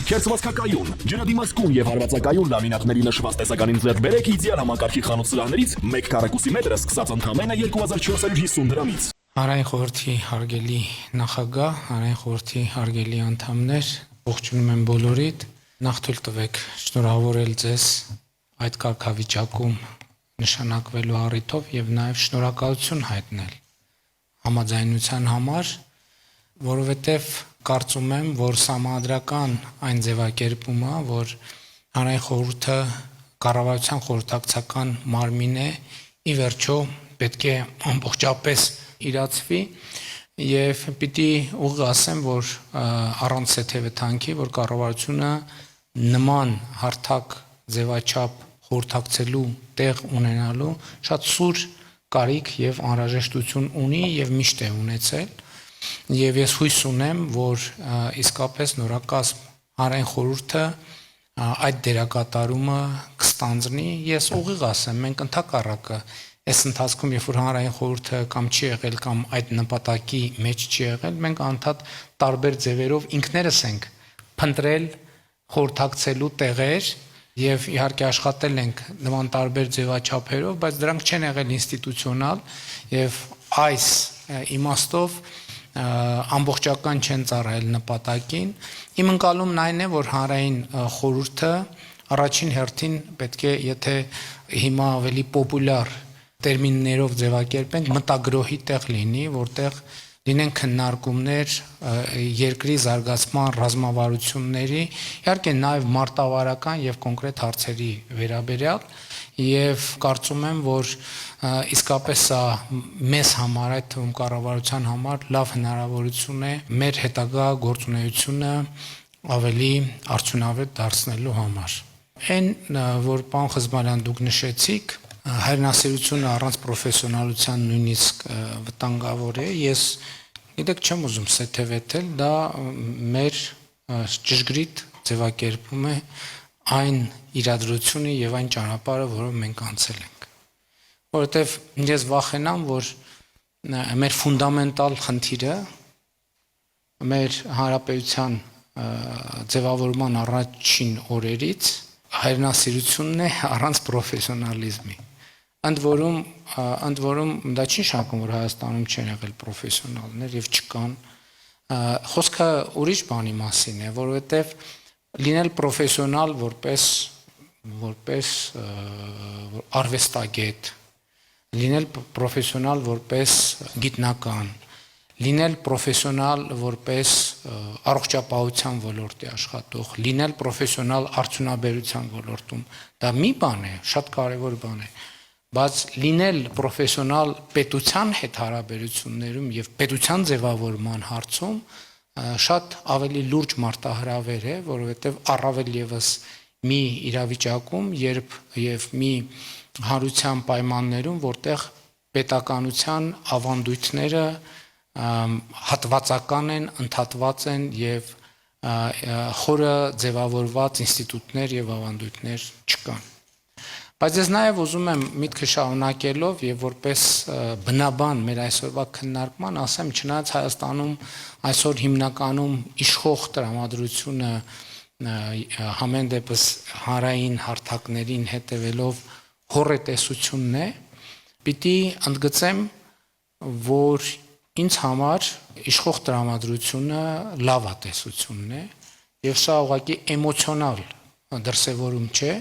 Քերծվածքակայուն, ջրադիմացկուն եւ հարվածակայուն լամինատների նշված տեսականին ձեռք բերեք իդեալ համակարգի խանութ սրահներից 1 քառակուսի մետրը սկսած ընդամենը 2450 դրամից։ Հանրային խորհրդի հարգելի նախագահ, հանրային խորհրդի հարգելի անդամներ, ողջունում եմ բոլորիդ, նախ թույլ տվեք շնորհավորել ձեզ այդ կարգավիճակում նշանակվելու առիթով եւ նաեւ շնորհակալություն հայտնել համաձայնության համար, որովհետեւ կարծում եմ, որ սահմանադրական այն ձևակերպումը, որ հանրային խորհուրդը կառավարության խորհրդակցական մարմին է, ի վերջո պետք է ամբողջապես իրացվի եւ պիտի ուղղ ասեմ, որ առանց սեթեվեթանքի, որ կառավարությունը նման հարթակ ձևաչափ խորհրդակցելու տեղ ունենալու շատ սուր կարիք եւ անհրաժեշտություն ունի եւ միշտ է ունեցել եւ ես հույս ունեմ, որ իսկապես նորակազմ հանրային խորհուրդը այդ դերակատարումը կստանձնի, ես ուղիղ ասեմ, մենք ընդհակառակը այս ընթացքում, երբ որ հանրային խորհուրդը կամ չի եղել կամ այդ նպատակի մեջ չի եղել, մենք անդադ տարբեր ձևերով ինքներս ենք փնտրել խորհրդակցելու տեղեր եւ իհարկե աշխատել ենք նման տարբեր ձևաչափերով, բայց դրանք չեն եղել ինստիտուցիոնալ եւ այս իմաստով ամբողջական չեն ծառայել նպատակին։ Իմ ընկալումն այն է, որ հանրային խորհուրդը առաջին հերթին պետք է, եթե հիմա ավելի պոպուլյար տերմիններով ձևակերպենք, մտագրոհի տեղ լինի, որտեղ լինեն քննարկումներ երկրի զարգացման ռազմավարությունների, իհարկե նաև մարտավարական եւ կոնկրետ հարցերի վերաբերյալ, եւ կարծում եմ, որ իսկապես սա մեզ համար, այդ թվում կառավարության համար լավ հնարավորություն է մեր հետագա գործունեությունը ավելի արդյունավետ դարձնելու համար։ Այն, որ պարոն Խզմարյան դուք նշեցիք, հայրենասիրությունը առանց պրոֆեսիոնալության նույնիսկ վտանգավոր է, ես գիտեք չեմ ուզում սեթևեթել, դա մեր ճշգրիտ ձևակերպում է այն իրադրությունը եւ այն ճանապարհը, որով մենք անցել ենք։ Որովհետեւ ես վախենամ, որ մեր ֆունդամենտալ խնդիրը մեր հանրապետության ձևավորման առաջին օրերից հայրենասիրությունն է առանց պրոֆեսիոնալիզմի։ Ընդ որում դա չի նշանակում, որ Հայաստանում չեն եղել պրոֆեսիոնալներ եւ չկան։ Խոսքը ուրիշ բանի մասին է, որովհետեւ լինել պրոֆեսիոնալ որպես արվեստագետ, լինել պրոֆեսիոնալ որպես գիտնական, լինել պրոֆեսիոնալ որպես առողջապահության ոլորտի աշխատող, լինել պրոֆեսիոնալ արդյունաբերության ոլորտում, դա մի բան է, շատ կարևոր բան է, բայց լինել պրոֆեսիոնալ պետության հետ հարաբերություններում եւ պետության ձևավորման հարցում շատ ավելի լուրջ մարտահրավեր է, որովհետեւ առավել եւս մի իրավիճակում, երբ եւ մի հանրության պայմաններում, որտեղ պետականության ավանդույթները հատվածական են, ընդհատված են եւ խորը ձևավորված ինստիտուտներ եւ ավանդույթներ չկան։ Բայց ես նաեւ ուզում եմ միտքը շարունակելով եւ որպես բնաբան մեր այսօրվա քննարկման ասեմ, չնայած Հայաստանում այսօր հիմնականում իշխող տրամադրությունը համեն դեպս հանրային հարթակներին հետևելով հոռետեսությունն է, պիտի ընդգծեմ, որ ինձ համար իշխող տրամադրությունը լավատեսությունն է եւ սա ուղղակի էմոցիոնալ դրսևորում չէ։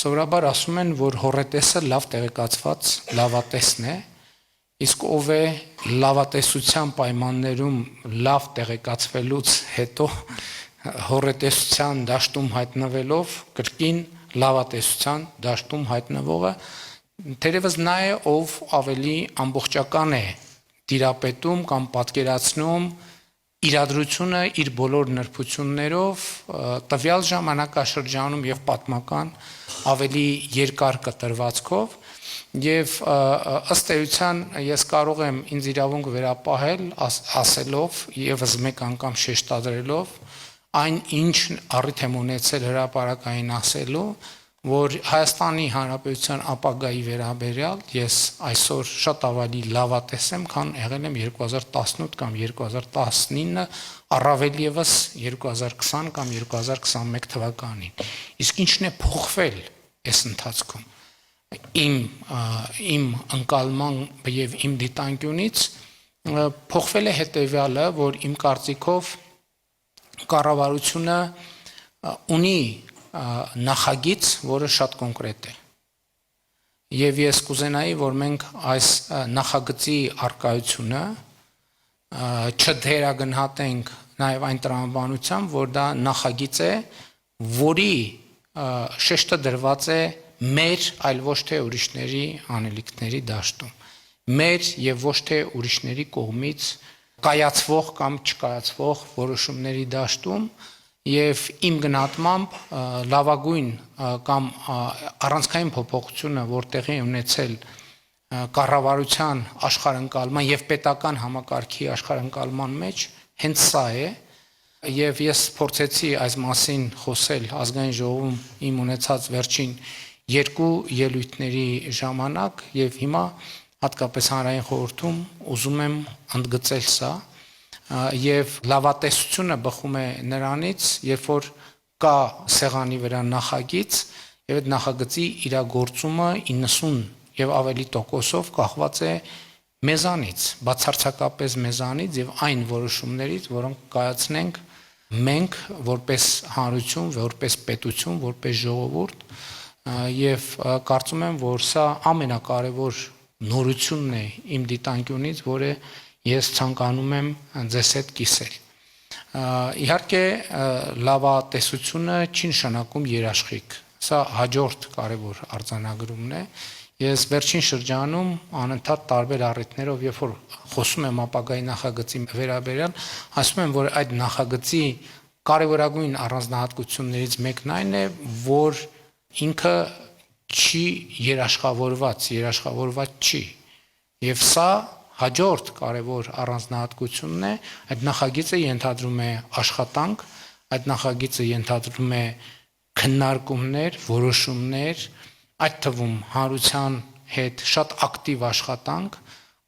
Սովորաբար ասում են, որ հոռետեսը լավ տեղեկացված լավատեսն է, իսկ ով է լավատեսության պայմաններում լավ տեղեկացվելուց հետո հոռետեսության դաշտում հայտնվելով կրկին լավատեսության դաշտում հայտնվողը թերևս նա է, ով ավելի ամբողջական է տիրապետում կամ պատկերացնում իրադրությունը իր բոլոր նրբություններով տվյալ ժամանակաշրջանում եւ պատմական ավելի երկար կտրվածքով եւ ըստ էության ես կարող եմ ինձ իրավունք վերապահել ասելով եւս մեկ անգամ շեշտադրելով այն ինչ առիթ եմ ունեցել հրապարակային ասելու, որ Հայաստանի Հանրապետության ապագայի վերաբերյալ ես այսօր շատ ավելի լավատես եմ, քան եղել եմ 2018 կամ 2019, առավել ևս 2020 կամ 2021 թվականին։ Իսկ ինչն է փոխվել այս ընթացքում։ Իմ ընկալման եւ իմ դիտանկյունից փոխվել է հետեւյալը, որ իմ կարծիքով կառավարությունը ունի նախագիծ, որը շատ կոնկրետ է։ Եվ ես կուզենայի, որ մենք այս նախագծի արկայությունը չդերագնահատենք նաև այն տրամաբանությամբ, որ դա նախագիծ է, որի շեշտը դրված է մեր, այլ ոչ թե ուրիշների անելիքների դաշտում։ Մեր եւ ոչ թե ուրիշների կողմից կայացվող կամ չկայացվող որոշումների դաշտում եւ իմ գնահատմամբ լավագույն կամ առանցքային փոփոխությունը, որ տեղի ունեցել կառավարության աշխարհընկալման եւ պետական համակարգի աշխարհընկալման մեջ, հենց սա է, եւ ես փորձեցի այս մասին խոսել ազգային ժողովում իմ ունեցած վերջին երկու ելույթների ժամանակ եւ հիմա հատկապես հանրային խորհրդում ուզում եմ ընդգծել սա եւ լավատեսությունը բխում է նրանից, երբ որ կա սեղանի վրա նախագիծ եւ այդ նախագծի իրագործումը 90 եւ ավելի տոկոսով կախված է մեզանից, բացարձակապես մեզանից եւ այն որոշումներից, որոնք կայացնենք մենք որպես հանրություն, որպես պետություն, որպես ժողովուրդ եւ կարծում եմ, որ սա ամենակարևոր նորությունն է իմ դիտանկյունից, որը ես ցանկանում եմ ձեզ հետ կիսել։ Իհարկե լավատեսությունը չի նշանակում երաշխիք։ Սա հաջորդ կարևոր արձանագրումն է։ Ես վերջին շրջանում անընդհատ տարբեր առիթներով, երբ որ խոսում եմ ապագայի նախագծի վերաբերյալ, ասում եմ, որ այդ նախագծի կարևորագույն առանձնահատկություններից մեկն այն է, որ ինքը չի երաշխավորված չի։ Եվ սա հաջորդ կարևոր առանձնահատկությունն է, այդ նախագիծը ենթադրում է աշխատանք, այդ նախագիծը ենթադրում է քննարկումներ, որոշումներ, այդ թվում հանրության հետ շատ ակտիվ աշխատանք,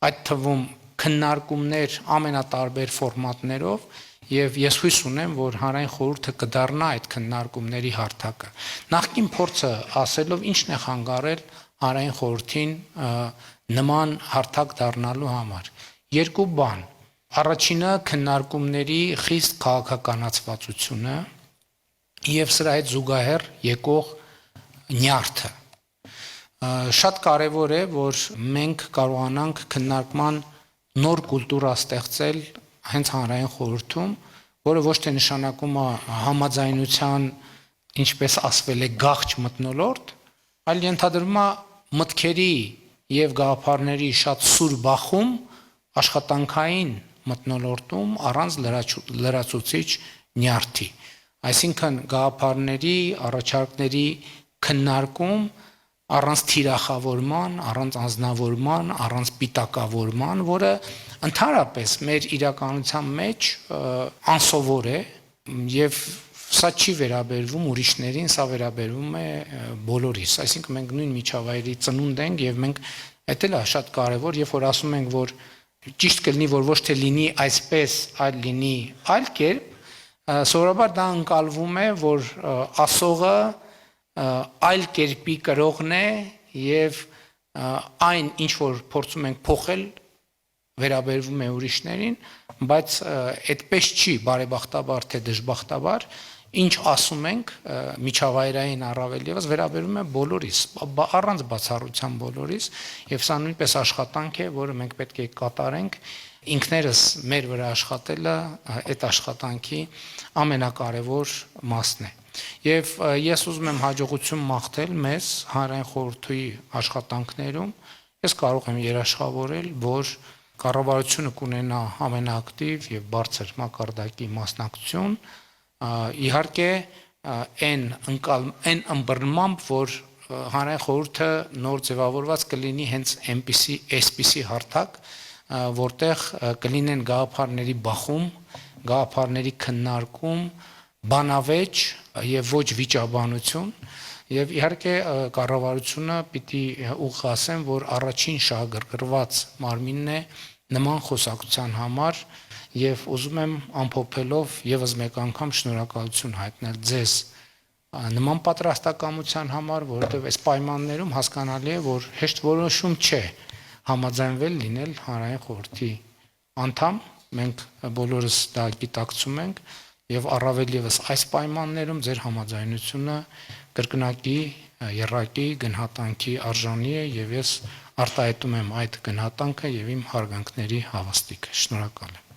այդ թվում քննարկումներ ամենատարբեր ֆորմատներով եւ ես հույս ունեմ, որ հանրային խորհուրդը կդառնա այդ քննարկումների հարթակը։ Նախկին փորձը ասելով ինչն է խանգարել հանրային խորհրդին նման հարթակ դառնալու համար։ Երկու բան։ Առաջինը քննարկումների խիստ քաղաքականացվածությունը եւ սրա հետ զուգահեռ եկող նյարդը։ Շատ կարևոր է, որ մենք կարողանանք քննարկման նոր կուլտուրա ստեղծել հենց հանրային խորհրդում, որը ոչ թե նշանակում է համաձայնության, ինչպես ասվել է, գաղջ մթնոլորտ, այլ ենթադրում է մտքերի եւ գաղափարների շատ սուր բախում աշխատանքային մթնոլորտում առանց լրացուցիչ նյարդի։ Այսինքն գաղափարների, առաջարկների քննարկում առանց թիրախավորման, առանց անձնավորման, առանց պիտակավորման, որը ընդհանրապես մեր իրականության մեջ անսովոր է եւ սա չի վերաբերվում ուրիշներին, սա վերաբերվում է բոլորիս։ Այսինքն մենք նույն միջավայրի ծնունդ ենք եւ մենք դա էլ է շատ կարեւոր, երբ որ ասում ենք, որ ճիշտ կլինի, որ ոչ թե լինի այսպես, այլ լինի այլ կերպ, սովորաբար դա ընկալվում է, որ ասողը այլ կերպի կրողն է եւ այն ինչ որ փորձում ենք փոխել վերաբերվում է ուրիշներին, բայց այդպես չի բարեբախտաբար թե դժբախտաբար, ինչ ասում ենք միջավայրային առավել եւս վերաբերում է բոլորիս, առանց բացառության բոլորիս, եւ սա նույնպես աշխատանք է, որը մենք պետք է կատարենք, ինքներս մեր վրա աշխատելը այդ աշխատանքի ամենակարևոր մասն է։ Եվ ես ուզում եմ հաջողություն մաղթել մեզ հանրային խորհրդի աշխատանքներում, ես կարող եմ երաշխավորել, որ կառավարությունը կունենա ամենաակտիվ եւ բարձր մակարդակի մասնակցություն, իհարկե այն ըմբռնմամբ, որ հանրային խորհուրդը նոր ձևավորված կլինի հենց այսպիսի հարթակ, որտեղ կլինեն գաղափարների բախում, գաղափարների քննարկում, բանավեճ եւ ոչ վիճաբանություն Եվ իհարկե կառավարությունը պիտի ուղղ ասեմ, որ առաջին շահագրգռված մարմինն է նման խոսակցության համար եւ ուզում եմ ամփոփելով եւս մեկ անգամ շնորհակալություն հայտնել ձեզ նման պատրաստակամության համար, որովհետեւ այս պայմաններում հասկանալի է, որ հեշտ որոշում չէ համաձայնվել լինել հանրային խորհրդի անդամ, մենք բոլորս դա գիտակցում ենք եւ առավել եւս այս պայմաններում ձեր համաձայնությունը կրկնակի երակի գնահատանքի արժանի է եւ ես արտահայտում եմ այդ գնահատանքը եւ իմ հարգանքների հավաստիքը։ Շնորհակալ եմ։